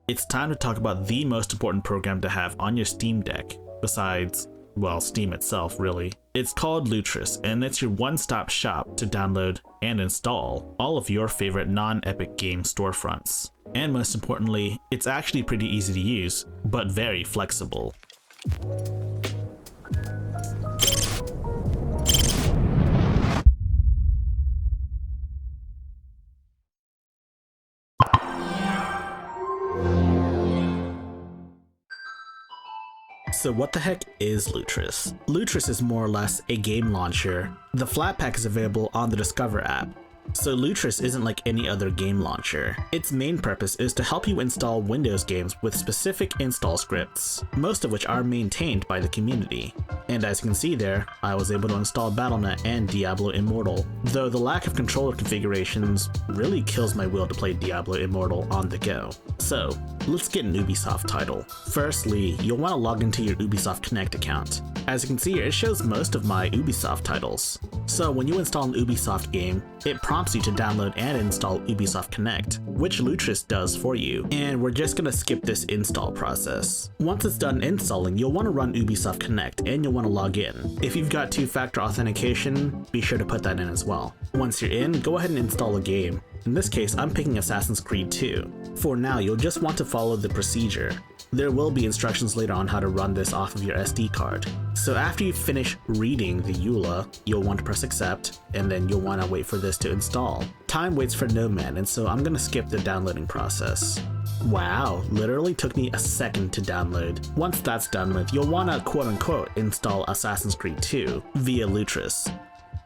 it's time to talk about the most important program to have on your Steam Deck, besides, well, Steam itself, really. It's called Lutris, and it's your one-stop shop to download and install all of your favorite non-Epic game storefronts. And most importantly, it's actually pretty easy to use, but very flexible. So what the heck is Lutris? Lutris is more or less a game launcher. The Flatpak is available on the Discover app. So Lutris isn't like any other game launcher. Its main purpose is to help you install Windows games with specific install scripts, most of which are maintained by the community. And as you can see there, I was able to install Battle.net and Diablo Immortal, though the lack of controller configurations really kills my will to play Diablo Immortal on the go. So let's get an Ubisoft title. Firstly, you'll want to log into your Ubisoft Connect account. As you can see here, it shows most of my Ubisoft titles. So when you install an Ubisoft game, it prompts you to download and install Ubisoft Connect, which Lutris does for you. And we're just gonna skip this install process. Once it's done installing, you'll want to run Ubisoft Connect and you'll want to log in. If you've got two-factor authentication, be sure to put that in as well. Once you're in, go ahead and install a game. In this case, I'm picking Assassin's Creed 2. For now, you'll just want to follow the procedure. There will be instructions later on how to run this off of your SD card. So after you finish reading the EULA, you'll want to press accept, and then you'll want to wait for this to install. Time waits for no man, and so I'm going to skip the downloading process. Wow, literally took me a second to download. Once that's done with, you'll want to quote-unquote install Assassin's Creed 2 via Lutris.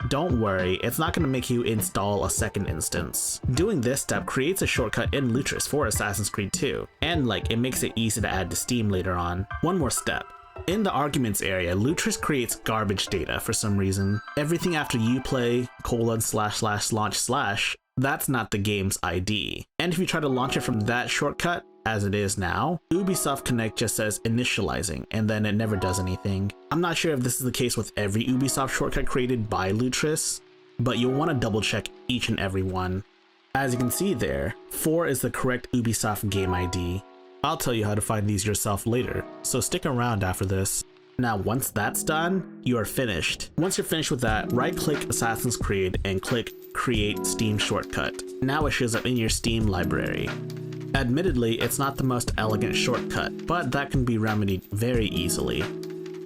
Don't worry, it's not going to make you install a second instance. Doing this step creates a shortcut in Lutris for Assassin's Creed 2, and it makes it easy to add to Steam later on. One more step. In the arguments area, Lutris creates garbage data for some reason. Everything after Uplay, ://launch/, that's not the game's ID. And if you try to launch it from that shortcut, as it is now, Ubisoft Connect just says initializing, and then it never does anything. I'm not sure if this is the case with every Ubisoft shortcut created by Lutris, but you'll want to double check each and every one. As you can see there, 4 is the correct Ubisoft game ID. I'll tell you how to find these yourself later, so stick around after this. Now once that's done, you are finished. Once you're finished with that, right-click Assassin's Creed and click Create Steam Shortcut. Now it shows up in your Steam library. Admittedly, it's not the most elegant shortcut, but that can be remedied very easily.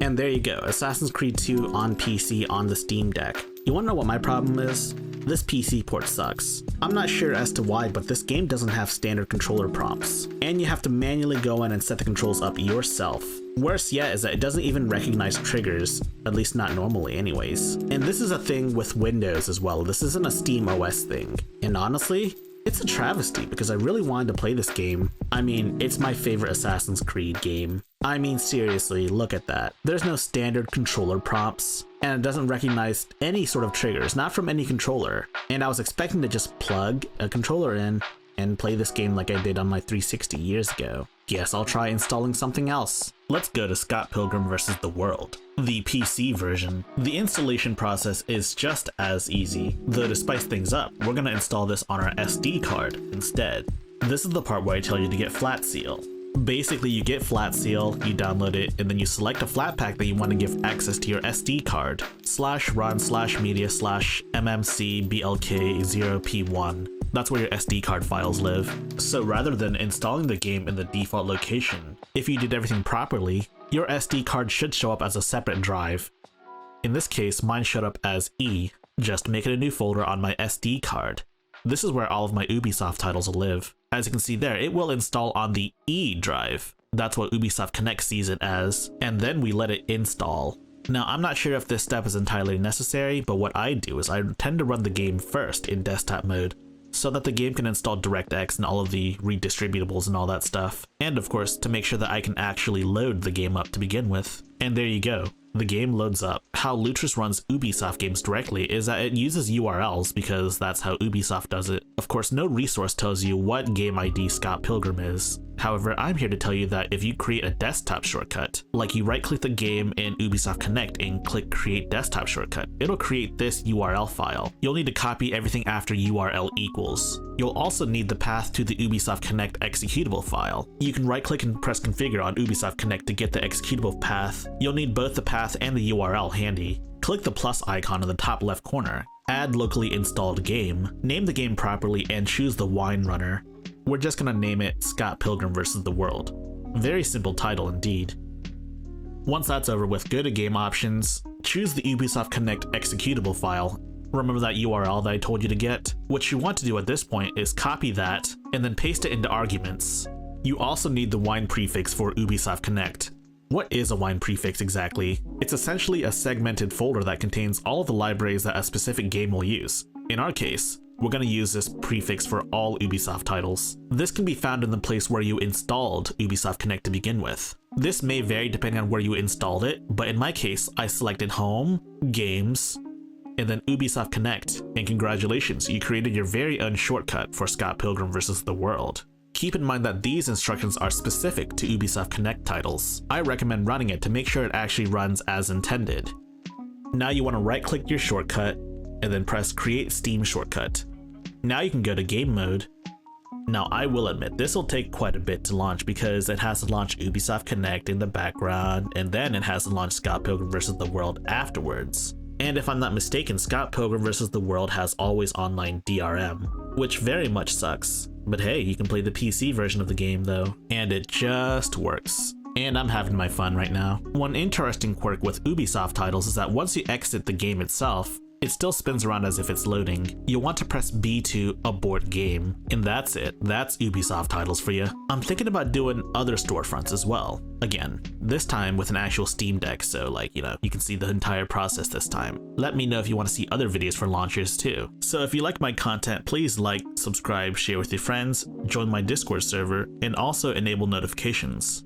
And there you go, Assassin's Creed 2 on PC on the Steam Deck. You wanna know what my problem is? This PC port sucks. I'm not sure as to why, but this game doesn't have standard controller prompts, and you have to manually go in and set the controls up yourself. Worse yet is that it doesn't even recognize triggers, at least not normally anyways. And this is a thing with Windows as well, this isn't a Steam OS thing. And honestly, it's a travesty because I really wanted to play this game. I mean, it's my favorite Assassin's Creed game. I mean, seriously, look at that. There's no standard controller prompts, and it doesn't recognize any sort of triggers, not from any controller. And I was expecting to just plug a controller in and play this game like I did on my 360 years ago. Guess I'll try installing something else. Let's go to Scott Pilgrim vs. the World, the PC version. The installation process is just as easy, though to spice things up, we're gonna install this on our SD card instead. This is the part where I tell you to get Flat Seal. Basically, you get Flat Seal, you download it, and then you select a Flatpak that you want to give access to your SD card. /run/media/mmcblk0p1. That's where your SD card files live. So rather than installing the game in the default location, if you did everything properly, your SD card should show up as a separate drive. In this case, mine showed up as E. Just make it a new folder on my SD card. This is where all of my Ubisoft titles will live. As you can see there, it will install on the E drive. That's what Ubisoft Connect sees it as, and then we let it install. Now, I'm not sure if this step is entirely necessary, but what I do is I tend to run the game first in desktop mode, so that the game can install DirectX and all of the redistributables and all that stuff. And of course, to make sure that I can actually load the game up to begin with. And there you go. The game loads up. How Lutris runs Ubisoft games directly is that it uses URLs because that's how Ubisoft does it. Of course, no resource tells you what game ID Scott Pilgrim is. However, I'm here to tell you that if you create a desktop shortcut, like you right-click the game in Ubisoft Connect and click Create Desktop Shortcut, it'll create this URL file. You'll need to copy everything after URL equals. You'll also need the path to the Ubisoft Connect executable file. You can right-click and press Configure on Ubisoft Connect to get the executable path. You'll need both the path and the URL handy. Click the plus icon in the top left corner. Add locally installed game, name the game properly, and choose the wine runner. We're just gonna name it Scott Pilgrim vs. the World. Very simple title indeed. Once that's over with, go to Game Options, choose the Ubisoft Connect executable file. Remember that URL that I told you to get? What you want to do at this point is copy that and then paste it into arguments. You also need the wine prefix for Ubisoft Connect. What is a wine prefix exactly? It's essentially a segmented folder that contains all of the libraries that a specific game will use. In our case, we're going to use this prefix for all Ubisoft titles. This can be found in the place where you installed Ubisoft Connect to begin with. This may vary depending on where you installed it, but in my case, I selected Home, Games, and then Ubisoft Connect, and congratulations, you created your very own shortcut for Scott Pilgrim vs. the World. Keep in mind that these instructions are specific to Ubisoft Connect titles. I recommend running it to make sure it actually runs as intended. Now you want to right-click your shortcut, and then press Create Steam Shortcut. Now you can go to Game Mode. Now I will admit, this will take quite a bit to launch because it has to launch Ubisoft Connect in the background, and then it has to launch Scott Pilgrim vs. the World afterwards. And if I'm not mistaken, Scott Pilgrim vs. the World has always online DRM, which very much sucks. But hey, you can play the PC version of the game though, and it just works. And I'm having my fun right now. One interesting quirk with Ubisoft titles is that once you exit the game itself, it still spins around as if it's loading. You'll want to press B to abort game, and that's it. That's Ubisoft titles for you. I'm thinking about doing other storefronts as well. Again, this time with an actual Steam Deck, so like, you can see the entire process this time. Let me know if you want to see other videos for launchers too. So if you like my content, please like, subscribe, share with your friends, join my Discord server, and also enable notifications.